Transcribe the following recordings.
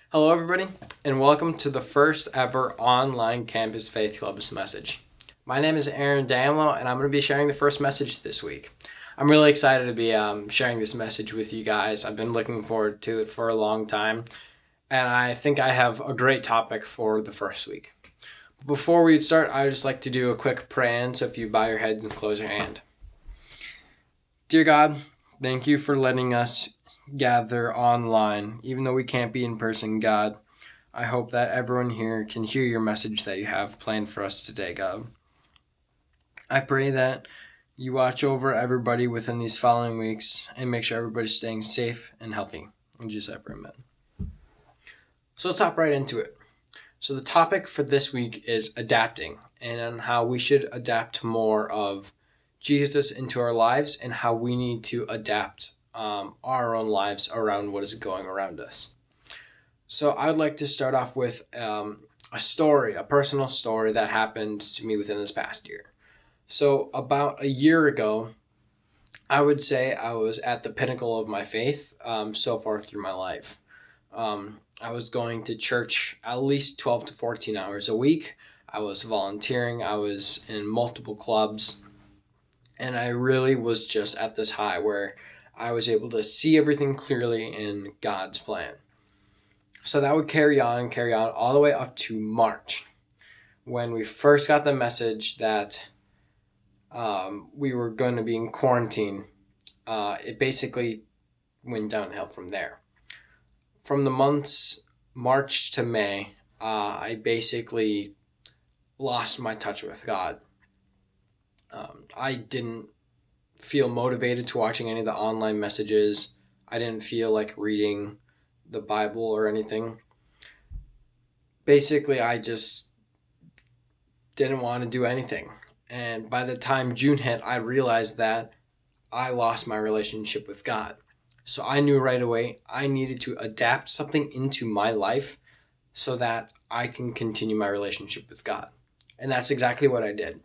Hello, everybody, and welcome to the first ever online Campus Faith Club's message. My name is Aaron Damlow, and I'm going to be sharing the first message this week. I'm really excited to be sharing this message with you guys. I've been looking forward to it for a long time, and I think I have a great topic for the first week. Before we start, I'd just like to do a quick prayer, so if you bow your head and close your hand. Dear God, thank you for letting us gather online, even though we can't be in person, God. I hope that everyone here can hear your message that you have planned for us today, God. I pray that you watch over everybody within these following weeks and make sure everybody's staying safe and healthy. In Jesus' name, amen. So let's hop right into it. So the topic for this week is adapting and on how we should adapt more of Jesus into our lives and how we need to adapt our own lives around what is going around us. So I would like to start off with a personal story that happened to me within this past year. So about a year ago, I would say I was at the pinnacle of my faith so far through my life. I was going to church at least 12 to 14 hours a week. I was volunteering. I was in multiple clubs. And I really was just at this high where I was able to see everything clearly in God's plan. So that would carry on all the way up to March, when we first got the message that we were going to be in quarantine. It basically went downhill from there. From the months March to May, I basically lost my touch with God. I didn't feel motivated to watching any of the online messages. I didn't feel like reading the Bible or anything. Basically, I just didn't want to do anything. And by the time June hit, I realized that I lost my relationship with God. So I knew right away I needed to adapt something into my life so that I can continue my relationship with God. And that's exactly what I did.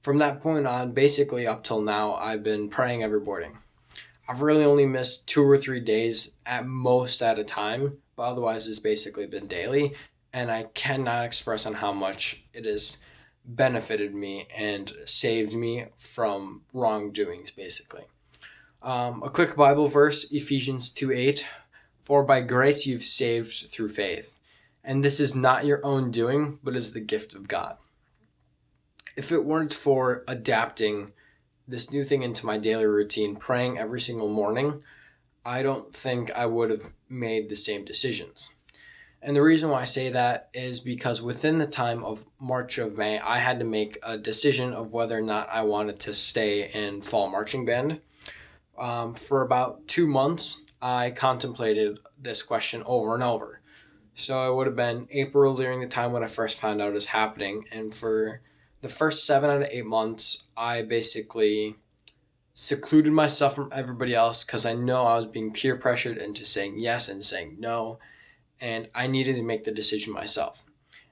From that point on, basically up till now, I've been praying every morning. I've really only missed 2 or 3 days at most at a time, but otherwise it's basically been daily. And I cannot express on how much it has benefited me and saved me from wrongdoings, basically. A quick Bible verse, Ephesians 2:8. For by grace you've saved through faith. And this is not your own doing, but is the gift of God. If it weren't for adapting this new thing into my daily routine, praying every single morning, I don't think I would have made the same decisions. And the reason why I say that is because within the time of March of May, I had to make a decision of whether or not I wanted to stay in fall marching band. For about 2 months, I contemplated this question over and over. So it would have been April during the time when I first found out it was happening. And for the first 7 out of 8 months, I basically secluded myself from everybody else because I know I was being peer pressured into saying yes and saying no. And I needed to make the decision myself.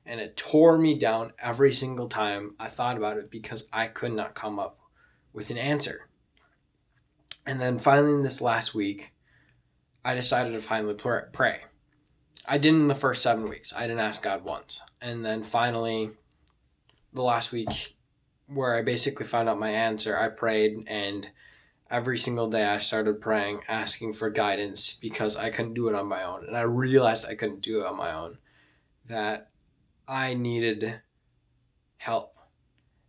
And it tore me down every single time I thought about it because I could not come up with an answer. And then finally, in this last week, I decided to finally pray. I didn't in the first 7 weeks. I didn't ask God once. And then finally, the last week, where I basically found out my answer, I prayed, and every single day I started praying, asking for guidance because I couldn't do it on my own. And I realized I couldn't do it on my own, that I needed help.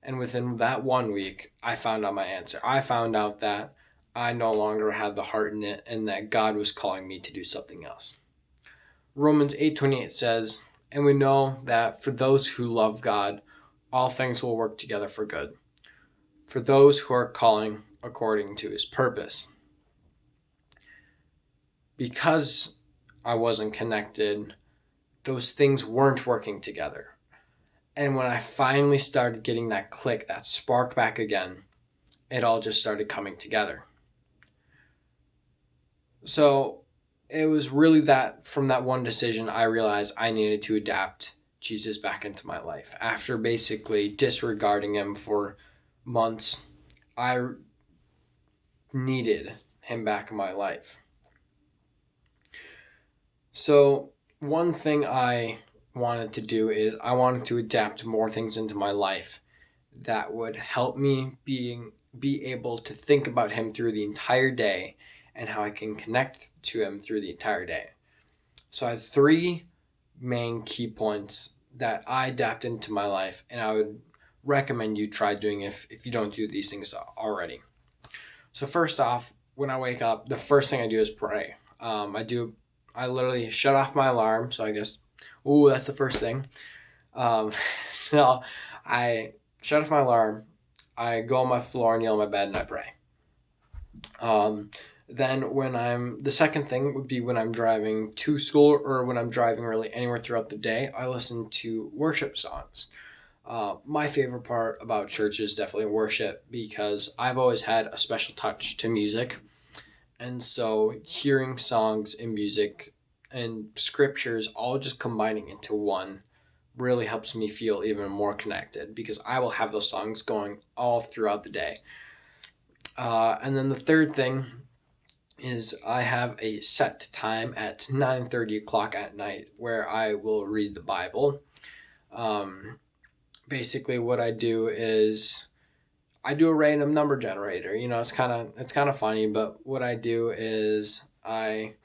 And within that 1 week, I found out my answer. I found out that I no longer had the heart in it and that God was calling me to do something else. Romans 8:28 says, and we know that for those who love God, all things will work together for good, for those who are calling according to his purpose. Because I wasn't connected, those things weren't working together. And when I finally started getting that click, that spark back again, it all just started coming together. So it was really that from that one decision, I realized I needed to adapt Jesus back into my life. After basically disregarding him for months, I needed him back in my life. So one thing I wanted to do is I wanted to adapt more things into my life that would help me be able to think about him through the entire day and how I can connect to him through the entire day. So I had three main key points that I adapt into my life, and I would recommend you try doing if you don't do these things already. So first off, when I wake up, the first thing I do is pray. I literally shut off my alarm. So I guess, that's the first thing. Um, so I shut off my alarm. I go on my floor and kneel on my bed and I pray. Then the second thing would be when I'm driving to school or when I'm driving really anywhere throughout the day, I listen to worship songs. My favorite part about church is definitely worship because I've always had a special touch to music. And so hearing songs and music and scriptures all just combining into one really helps me feel even more connected because I will have those songs going all throughout the day. And then the third thing is I have a set time at 9:30 o'clock at night where I will read the Bible. Basically, what I do is I do a random number generator. It's kind of funny, but what I do is I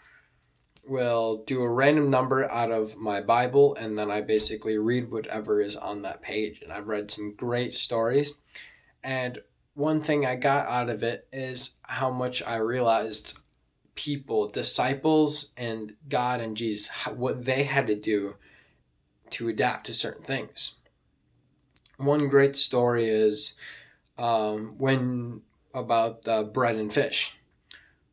will do a random number out of my Bible, and then I basically read whatever is on that page. And I've read some great stories, and one thing I got out of it is how much I realized people, disciples, and God and Jesus, what they had to do to adapt to certain things. One great story is when about the bread and fish,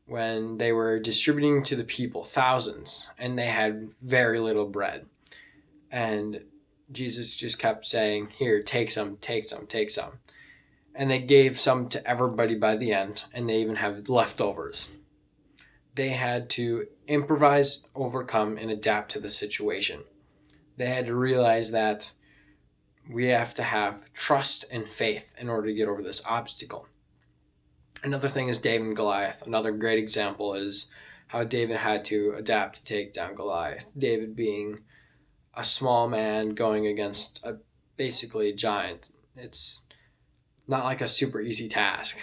when they were distributing to the people thousands and they had very little bread, and Jesus just kept saying, "Here, take some, take some, take some," and they gave some to everybody by the end, and they even have leftovers. They had to improvise, overcome, and adapt to the situation. They had to realize that we have to have trust and faith in order to get over this obstacle. Another thing is David and Goliath. Another great example is how David had to adapt to take down Goliath. David being a small man going against basically a giant. It's not like a super easy task.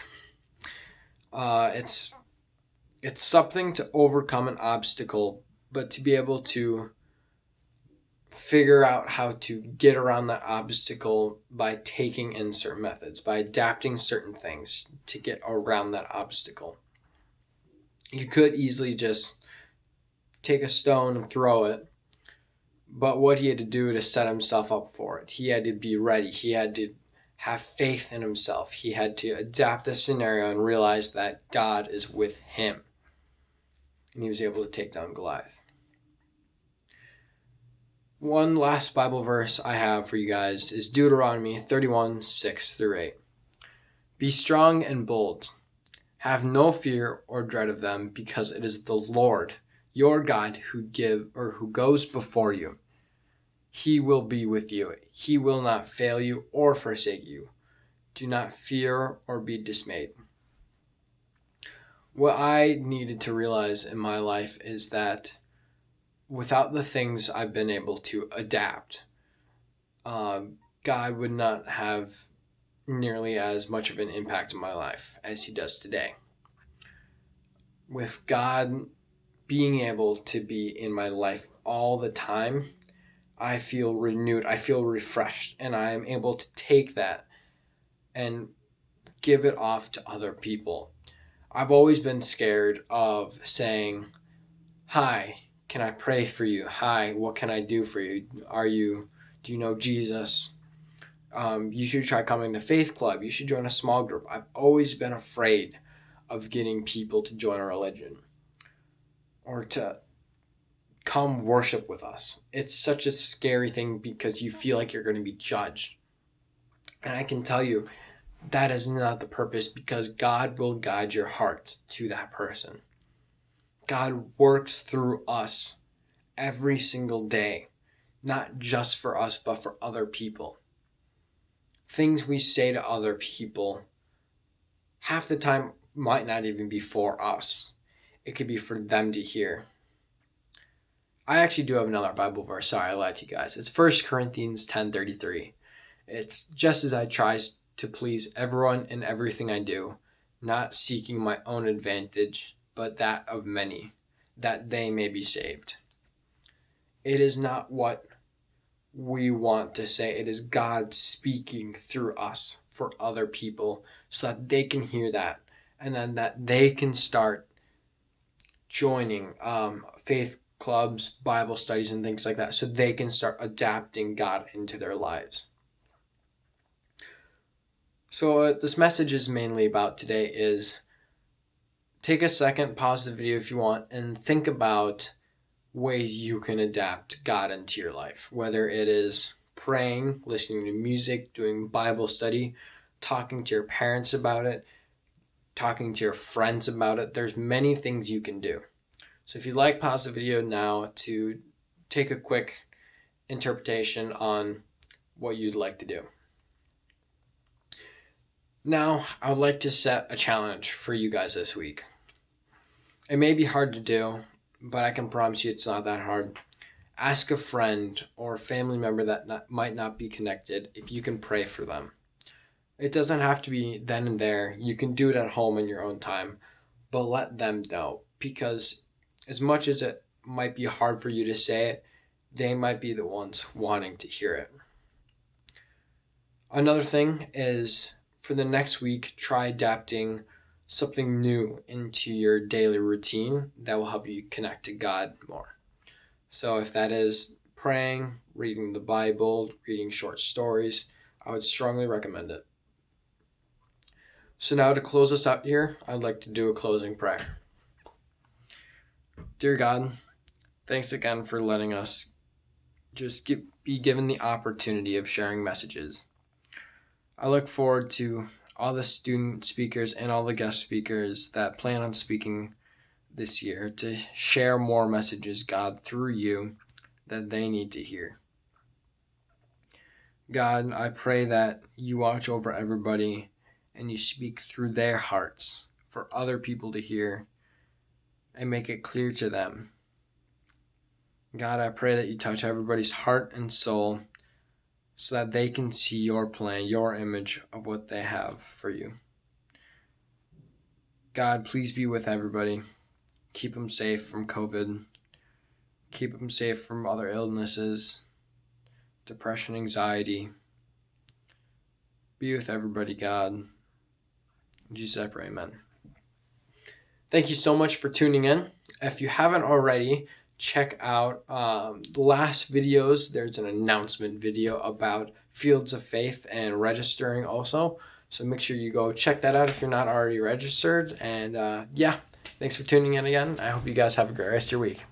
It's something to overcome an obstacle, but to be able to figure out how to get around that obstacle by taking in certain methods, by adapting certain things to get around that obstacle. You could easily just take a stone and throw it, but what he had to do to set himself up for it, he had to be ready. He had to have faith in himself. He had to adapt the scenario and realize that God is with him. And he was able to take down Goliath. One last Bible verse I have for you guys is Deuteronomy 31, 6 through 8. Be strong and bold. Have no fear or dread of them, because it is the Lord, your God, who goes before you. He will be with you. He will not fail you or forsake you. Do not fear or be dismayed. What I needed to realize in my life is that without the things I've been able to adapt, God would not have nearly as much of an impact in my life as he does today. With God being able to be in my life all the time, I feel renewed, I feel refreshed, and I am able to take that and give it off to other people. I've always been scared of saying, "Hi, can I pray for you? Hi, what can I do for you? Do you know Jesus? You should try coming to Faith Club. You should join a small group." I've always been afraid of getting people to join a religion or to come worship with us. It's such a scary thing because you feel like you're going to be judged. And I can tell you that is not the purpose, because God will guide your heart to that person. God works through us every single day, not just for us, but for other people. Things we say to other people half the time might not even be for us. It could be for them to hear. I actually do have another Bible verse. Sorry, I lied to you guys. It's 1 Corinthians 10:33. It's just as I try to please everyone in everything I do, not seeking my own advantage, but that of many, that they may be saved. It is not what we want to say. It is God speaking through us for other people so that they can hear that, and then that they can start joining faith clubs, Bible studies, and things like that, so they can start adapting God into their lives. So what this message is mainly about today is take a second, pause the video if you want, and think about ways you can adapt God into your life, whether it is praying, listening to music, doing Bible study, talking to your parents about it, talking to your friends about it. There's many things you can do. So if you'd like, pause the video now to take a quick interpretation on what you'd like to do. Now, I would like to set a challenge for you guys this week. It may be hard to do, but I can promise you it's not that hard. Ask a friend or a family member that might not be connected if you can pray for them. It doesn't have to be then and there. You can do it at home in your own time, but let them know, because as much as it might be hard for you to say it, they might be the ones wanting to hear it. Another thing is, for the next week, try adapting something new into your daily routine that will help you connect to God more. So if that is praying, reading the Bible, reading short stories, I would strongly recommend it. So now to close us out here, I'd like to do a closing prayer. Dear God, thanks again for letting us just be given the opportunity of sharing messages. I look forward to all the student speakers and all the guest speakers that plan on speaking this year to share more messages, God, through you that they need to hear. God, I pray that you watch over everybody and you speak through their hearts for other people to hear and make it clear to them. God, I pray that you touch everybody's heart and soul so that they can see your plan, your image of what they have for you. God, please be with everybody. Keep them safe from COVID. Keep them safe from other illnesses, depression, anxiety. Be with everybody, God. In Jesus, I pray, amen. Thank you so much for tuning in. If you haven't already, check out the last videos. There's an announcement video about Fields of Faith and registering also. So make sure you go check that out if you're not already registered. And yeah, thanks for tuning in again. I hope you guys have a great rest of your week.